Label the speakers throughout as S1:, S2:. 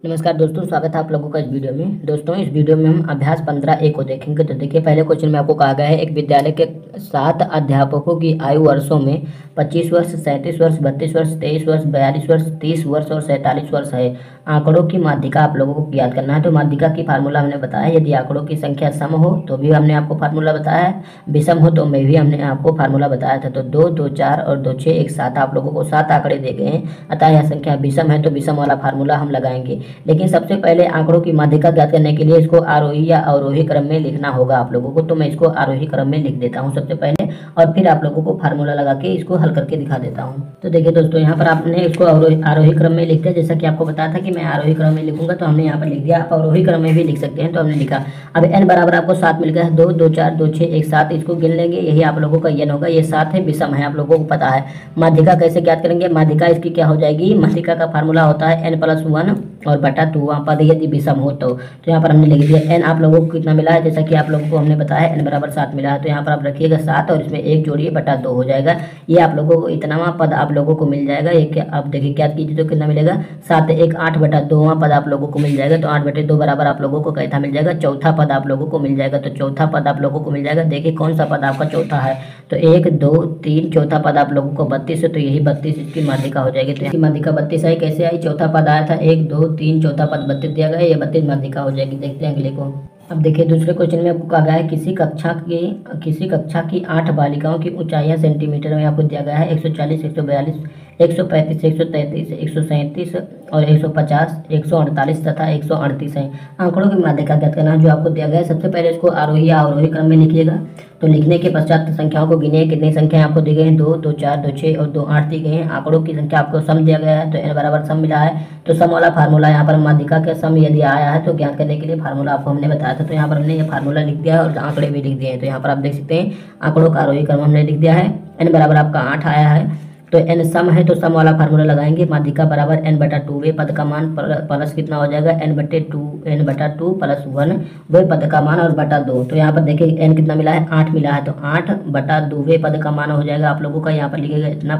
S1: नमस्कार दोस्तों, स्वागत है आप लोगों का इस वीडियो में। दोस्तों, इस वीडियो में हम अभ्यास 15 को देखेंगे। तो देखिए, पहले क्वेश्चन में आपको कहा गया है एक विद्यालय के 7 अध्यापकों की आयु वर्षों में 25 वर्ष, 37 वर्ष, 32 वर्ष, 23 वर्ष, 42 वर्ष, 30 वर्ष और 47 वर्ष है। आंकड़ों की माध्यिका आप लोगों को याद करना है। तो माध्यिका की फार्मूला हमने बताया, यदि आंकड़ों की संख्या सम हो तो भी हमने आपको फार्मूला बताया है, विषम हो तो में भी हमने आपको फार्मूला बताया था। तो 2, 2, 4 और 2, 6, 1, 7 आप लोगों को 7 आंकड़े दे गए हैं, अतः यह संख्या विषम है, तो विषम वाला फार्मूला हम लगाएंगे। लेकिन सबसे पहले आंकड़ों की माध्यिका ज्ञात करने के लिए इसको आरोही या अवरोही क्रम में लिखना होगा आप लोगों को। तो मैं इसको आरोही क्रम में लिख देता हूँ सबसे पहले, और फिर आप लोगों को फार्मूला लगा के इसको हल करके दिखा देता हूँ। तो देखिए दोस्तों, यहाँ पर आपने इसको आरोही क्रम में लिख दिया। जैसा कि आपको बताया था कि मैं आरोही क्रम में लिखूंगा, तो हमने यहाँ पर लिख दिया। आप अवरोही क्रम में भी लिख सकते हैं, तो हमने लिखा। अब n बराबर आपको 7 मिल गया है। 2, 2, 4, 2, 6, 1, 7 इसको गिन लेंगे, यही आप लोगों का n होगा। ये 7 है, विषम है, आप लोगों को पता है। माध्यिका कैसे ज्ञात करेंगे? माध्यिका इसकी क्या हो जाएगी? माध्यिका का फार्मूला होता है n+1 और बटा 2 पद यदि विषम हो तो यहाँ पर हमने लिख दिया। n आप लोगों को कितना मिला है? जैसा कि आप लोगों को हमने बताया n बराबर 7 मिला है। तो यहाँ पर आप रखिएगा 7 और इसमें 1 जोड़िए, बटा 2 हो जाएगा। ये आप लोगों को इतनावा पद आप लोगों को मिल जाएगा। ये क्या आप देखिए, क्या कीजिए तो कितना मिलेगा? 7, 1, 8 बटा 2 पद आप लोगों को मिल जाएगा। तो 8/2 बराबर आप लोगों को कैसा मिल जाएगा? चौथा पद आप लोगों को मिल जाएगा। तो चौथा पद आप लोगों को मिल जाएगा। देखिए कौन सा पद आपका चौथा है? तो 1, 2, 3 चौथा पद आप लोगों को 32 है, तो यही 32 इसकी माध्यिका हो जाएगी। तो इसकी माध्यिका 32 आई। कैसे आई? चौथा पद आया था 1, 2, 3 चौथा पद 32 दिया गया, ये 32 माध्यिका हो जाएगी। देखते हैं अगले को। अब देखिए, दूसरे क्वेश्चन में आपको कहा गया है किसी कक्षा की 8 बालिकाओं की ऊंचाइयां सेंटीमीटर में आपको दिया गया है। 140, 142, 135, 133, 137 और 150, 148 तथा 138 है। आंकड़ों की माध्यिका ज्ञात करना जो आपको दिया गया है। सबसे पहले इसको आरोही या अवरोही क्रम में लिखिएगा। तो लिखने के पश्चात संख्याओं को गिनिए। कितनी संख्याएं आपको दी गई हैं? 2, 2, 4, 2, 6 और 2, 8 दी गई हैं। आंकड़ों की संख्या आपको सम दिया गया है, तो n बराबर सम मिला है। तो सम वाला फार्मूला यहाँ पर माध्यिका के सम यदि आया है तो ज्ञात करने के लिए फार्मूला आपको हमने बताया था। तो यहाँ पर हमने ये फार्मूला लिख दिया है और आंकड़े भी लिख दिए हैं। तो यहाँ पर आप देख सकते हैं आंकड़ों का आरोही क्रम हमने लिख दिया है। n बराबर आपका 8 आया है। तो n सम है, तो सम वाला फार्मूला लगाएंगे। माध्यिका बराबर n/2 वे पद का मान प्लस कितना हो जाएगा? n/2 प्लस 1 वे पद का मान और बटा 2। तो यहाँ पर देखिए n कितना मिला है? 8 मिला है। तो 8/2 वे पद का मान हो जाएगा आप लोगों का। यहाँ पर लिखेगा इतना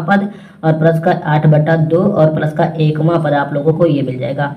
S1: पद और प्लस का 8/2 और प्लस का 1वां पद आप लोगों को ये मिल जाएगा।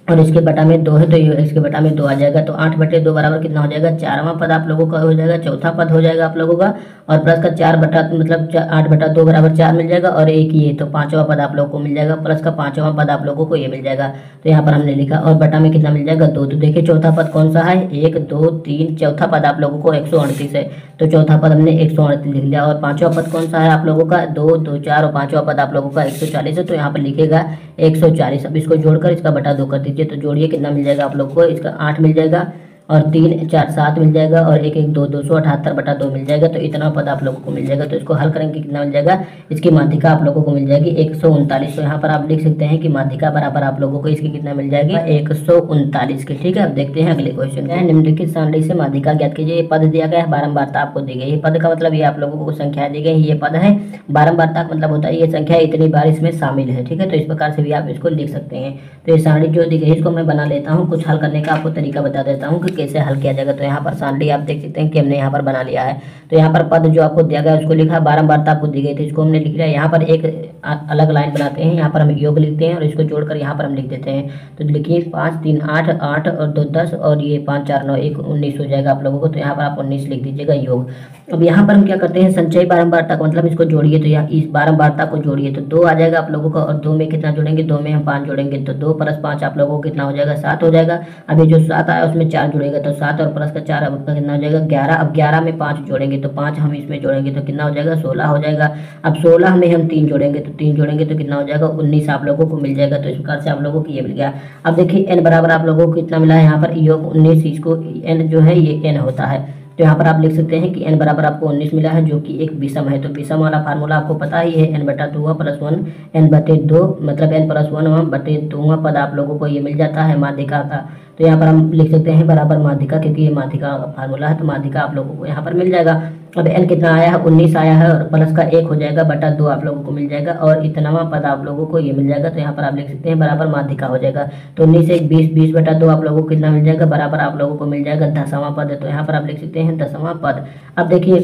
S1: और इसके बटा में 2 है, तो ये इसके बटा में 2 आ जाएगा। तो 8/2 बराबर कितना हो जाएगा? 4वां पद आप लोगों का हो जाएगा, चौथा पद हो जाएगा आप लोगों का। और प्लस का 8/2 बराबर 4 मिल जाएगा और एक ये, तो 5वां पद आप लोगों को मिल जाएगा। प्लस का 5वां पद आप लोगों को ये मिल जाएगा। तो यहाँ पर हमने लिखा और बटा में कितना मिल जाएगा? 2। तो देखिए चौथा पद कौन सा है? 1, 2, 3 चौथा पद आप लोगों को 138 है। तो चौथा पद हमने 138 लिख लिया। और 5वां पद कौन सा है आप लोगों का? 2, 2, 4 और 5वां पद आप लोगों का 140 है। तो यहाँ पर लिखेगा 140। अब इसको जोड़कर इसका बटा 2 कर दीजिए। तो जोड़िए, कितना मिल जाएगा आप लोग को? इसका 8 मिल जाएगा और 3, 4, 7 मिल जाएगा और 1, 1, 2, 278/2 मिल जाएगा। तो इतना पद आप लोगों को मिल जाएगा। तो इसको हल करेंगे, कितना मिल जाएगा? इसकी माध्यिका आप लोगों को मिल जाएगी 139। तो यहाँ पर आप लिख सकते हैं कि माध्यिका बराबर आप लोगों को इसकी कितना मिल जाएगी? 139 की। ठीक है, अब देखते हैं अगले क्वेश्चन। निम्नलिखित सारणी से माध्यिका ज्ञात कीजिए। ये पद दिया गया है, बारंबारता आपको दी गई है। पद का मतलब ये आप लोगों को संख्या दी गई, ये पद है। बारंबारता का मतलब होता है ये संख्या इतनी बार इसमें शामिल है। ठीक है, तो इस प्रकार से भी आप इसको लिख सकते हैं। तो ये सारणी जो दी गई इसको मैं बना लेता हूँ, कुछ हल करने का आपको तरीका बता देता हूँ कि कैसे हल किया जाएगा। तो यहाँ पर सारणी आप देख सकते हैं कि हमने यहाँ पर बना लिया है। तो यहाँ पर पद जो आपको दिया गया उसको लिखा, बारंबारता आपको दी गई थी, इसको हमने लिख लिया। यहाँ पर एक अलग लाइन बनाते हैं, यहाँ पर हम योग लिखते हैं और इसको जोड़कर यहाँ पर हम लिख देते हैं। तो लिखिए 5, 3, 8, 8 और 2, 10 और ये 5, 4, 9, 1, 19 हो जाएगा आप लोगों को। तो यहाँ पर आप 19 लिख दीजिएगा योग। अब यहाँ पर हम क्या करते हैं? संचयी बारंबारता का मतलब इसको जोड़िए। तो यहाँ इस बारंबारता को जोड़िए, तो 2 आ जाएगा आप लोगों का। और 2 में कितना जोड़ेंगे? 2 में हम 5 जोड़ेंगे, तो 2 + 5 आप लोगों को कितना हो जाएगा? 7 हो जाएगा। अभी जो 7 आया उसमें 4 जुड़ेगा, तो 7 और प्लस का 4 आपका कितना हो जाएगा? 11। अब 11 में 5 जोड़ेंगे, तो 5 हम इसमें जोड़ेंगे तो कितना हो जाएगा? 16 हो जाएगा। अब 16 में हम 3 जोड़ेंगे, तो 3 जोड़ेंगे तो कितना हो जाएगा? 19 आप लोगों को मिल जाएगा। तो इस प्रकार से आप लोगों को ये मिल गया। अब देखिए n बराबर आप लोगों को कितना मिला है? यहाँ पर योग 19, इसको n जो है ये n होता है। तो यहाँ पर आप लिख सकते हैं कि n बराबर आपको 19 मिला है, जो कि एक विषम है। तो विषम वाला फार्मूला आपको पता ही है, n/2 + 1 n/2 मतलब n+1/2 पद आप लोगों को ये मिल जाता है माध्यिका का। तो यहाँ पर हम लिख सकते हैं बराबर माध्यिका, क्योंकि ये माध्यिका का फार्मूला है। तो माध्यिका आप लोगों को यहाँ पर मिल जाएगा। अब n कितना आया है? 19 आया है और प्लस का 1 हो जाएगा, बटा 2 आप लोगों को मिल जाएगा और इतनावा पद आप लोगों को ये मिल जाएगा। तो यहाँ पर आप लिख सकते हैं बराबर माध्यिका हो जाएगा। तो 19 से 20, 20/2 आप लोगों को कितना मिल जाएगा? बराबर आप लोगों को मिल जाएगा 10वां पद। तो यहाँ पर आप लिख सकते हैं 10वां पद। अब देखिए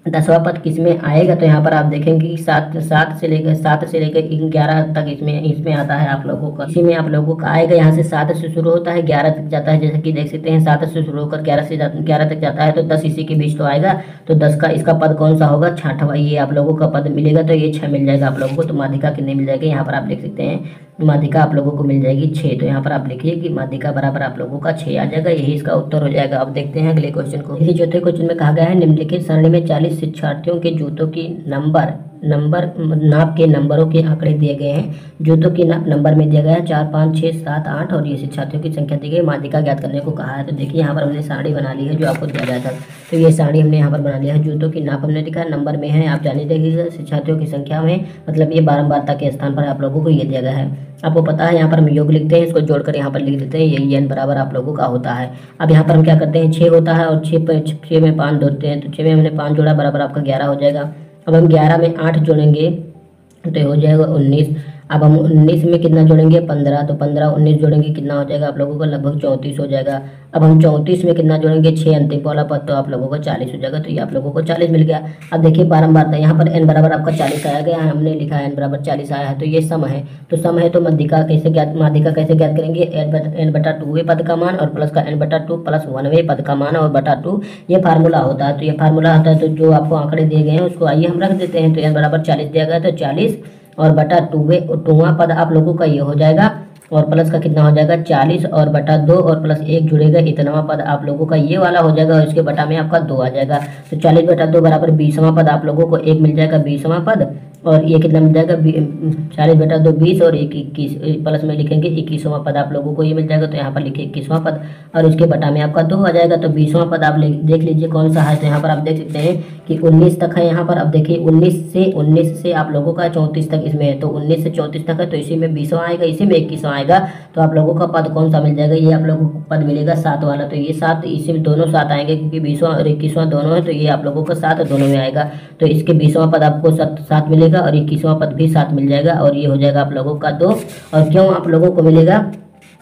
S1: 10वां पद किस में आएगा, तो यहाँ पर आप देखेंगे कि सात से लेकर 11 तक इसमें इसमें आता है आप लोगों का। इसी में आप लोगों का आएगा, यहाँ से 7 से शुरू होता है 11 तक जाता है, जैसे कि देख सकते हैं 7 से शुरू होकर 11 तक जाता है, तो 10 इसी के बीच तो आएगा। तो 10 का इसका पद कौन सा होगा, छठवां ये आप लोगों का पद मिलेगा, तो ये 6 मिल जाएगा आप लोगों को। तो माध्यिका कितने मिल जाएगी, यहाँ पर आप देख सकते हैं माध्यिका आप लोगों को मिल जाएगी 6। तो यहाँ पर आप लिखिए कि माध्यिका बराबर आप लोगों का 6 आ जाएगा, यही इसका उत्तर हो जाएगा। अब देखते हैं अगले क्वेश्चन को। देखिए चौथे क्वेश्चन में कहा गया है निम्नलिखित सारणी में 40 शिक्षार्थियों के जूतों की नाप के नंबरों के आंकड़े दिए गए हैं। जूतों की नाप नंबर में दिया गया है 4, 5, 6, 7, 8 और ये शिक्षार्थियों की संख्या दी गई, माध्यिका ज्ञात करने को कहा है। तो देखिए यहाँ पर हमने सारणी बना ली है जो आपको दिया गया था, तो ये सारणी हमने यहाँ पर बना लिया है। जूतों की नाप हमने दिखा नंबर में है, आप जानिए देखिएगा शिक्षार्थियों की संख्या में, मतलब ये बारंबारता के स्थान पर आप लोगों को ये दिया गया है। आपको पता है यहाँ पर हम योग लिखते हैं, इसको जोड़कर यहाँ पर लिख देते हैं, ये n बराबर आप लोगों का होता है। अब यहाँ पर हम क्या करते हैं 6 होता है और 6 में 5 जोड़ते हैं, तो 6 में हमने 5 जोड़ा बराबर आपका 11 हो जाएगा। अब हम 11 में 8 जोड़ेंगे तो हो जाएगा 19। अब हम 19 में कितना जोड़ेंगे 15, तो 15 19 जोड़ेंगे कितना हो जाएगा आप लोगों को लगभग 34 हो जाएगा। अब हम 34 में कितना जोड़ेंगे 6 अंतिम वाला पद, तो आप लोगों को 40 हो जाएगा, तो ये आप लोगों को 40 मिल गया। अब देखिए बारंबारता यहाँ पर n बराबर आपका 40 आया गया है, हमने लिखा है n बराबर 40 आया है, तो ये सम है। तो सम है तो माध्यिका कैसे ज्ञात करेंगे, n/2वें पद का मान और प्लस का n/2 प्लस 1वें पद का मान और बटा 2, ये फार्मूला होता है। तो ये फार्मूला होता है, तो जो आपको आंकड़े दिए गए हैं उसको आइए हम रख देते हैं। तो n बराबर 40 दिया गया, तो 40 और बटा 2वां पद आप लोगों का ये हो जाएगा, और प्लस का कितना हो जाएगा 40 और बटा 2 और प्लस 1 जुड़ेगा, इतनावा पद आप लोगों का ये वाला हो जाएगा, और इसके बटा में आपका 2 आ जाएगा। तो 40 बटा 2 बराबर 20वां पद आप लोगों को 1 मिल जाएगा, 20वां पद, और ये कितना मिल जाएगा 40 बटा 2 20 और 21 प्लस में लिखेंगे 21वां पद आप लोगों को ये मिल जाएगा। तो यहाँ पर लिखिए 21वां पद और उसके बटा में आपका 2 आ जाएगा। तो 20वां पद आप देख लीजिए कौन सा है, तो यहाँ पर आप देख सकते हैं कि 19 तक है यहाँ पर। अब देखिए 19 से आप लोगों का 34 तक इसमें है, तो 19 से 34 तक है, तो इसी में 20वां आएगा, इसी में 21वां आएगा। तो आप लोगों का पद कौन सा मिल जाएगा, ये आप लोगों को पद मिलेगा 7 वाला। तो ये 7 इसी में दोनों 7 आएंगे, क्योंकि 20वां और 21वां दोनों है, तो ये आप लोगों का 7 दोनों में आएगा। तो इसके 20वां पद आपको 7 मिलेगा और 21वां पद भी 7 मिल जाएगा, और ये हो जाएगा आप लोगों का 2। और क्यों आप लोगों को मिलेगा,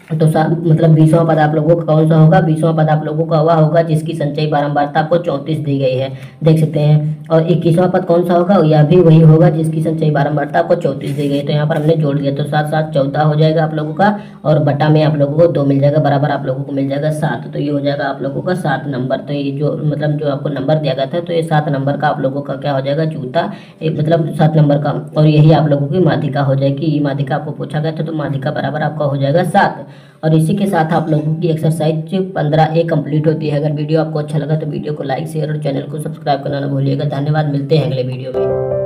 S1: तो मतलब 20वां पद आप लोगों का कौन सा होगा, 20वां पद आप लोगों का वह होगा जिसकी संचयी बारंबारता आपको 34 दी गई है, देख सकते हैं। और 21वां पद कौन सा होगा, यह भी वही होगा जिसकी संचयी बारंबारता आपको 34 दी गई है। तो यहाँ पर हमने जोड़ दिया, तो 7 7 14 हो जाएगा आप लोगों का, और बटा में आप लोगों को 2 मिल जाएगा, बराबर आप लोगों को मिल जाएगा 7। तो ये हो जाएगा आप लोगों का 7 नंबर। तो ये जो मतलब जो आपको नंबर दिया गया था, तो ये 7 नंबर का आप लोगों का क्या हो जाएगा जूता, मतलब 7 नंबर का, और यही आप लोगों की माध्यिका हो जाएगी। ये माध्यिका आपको पूछा गया था, तो माध्यिका बराबर आपका हो जाएगा 7। और इसी के साथ आप लोगों की एक्सरसाइज 15A कंप्लीट होती है। अगर वीडियो आपको अच्छा लगा तो वीडियो को लाइक शेयर और चैनल को सब्सक्राइब करना ना भूलिएगा। धन्यवाद, मिलते हैं अगले वीडियो में।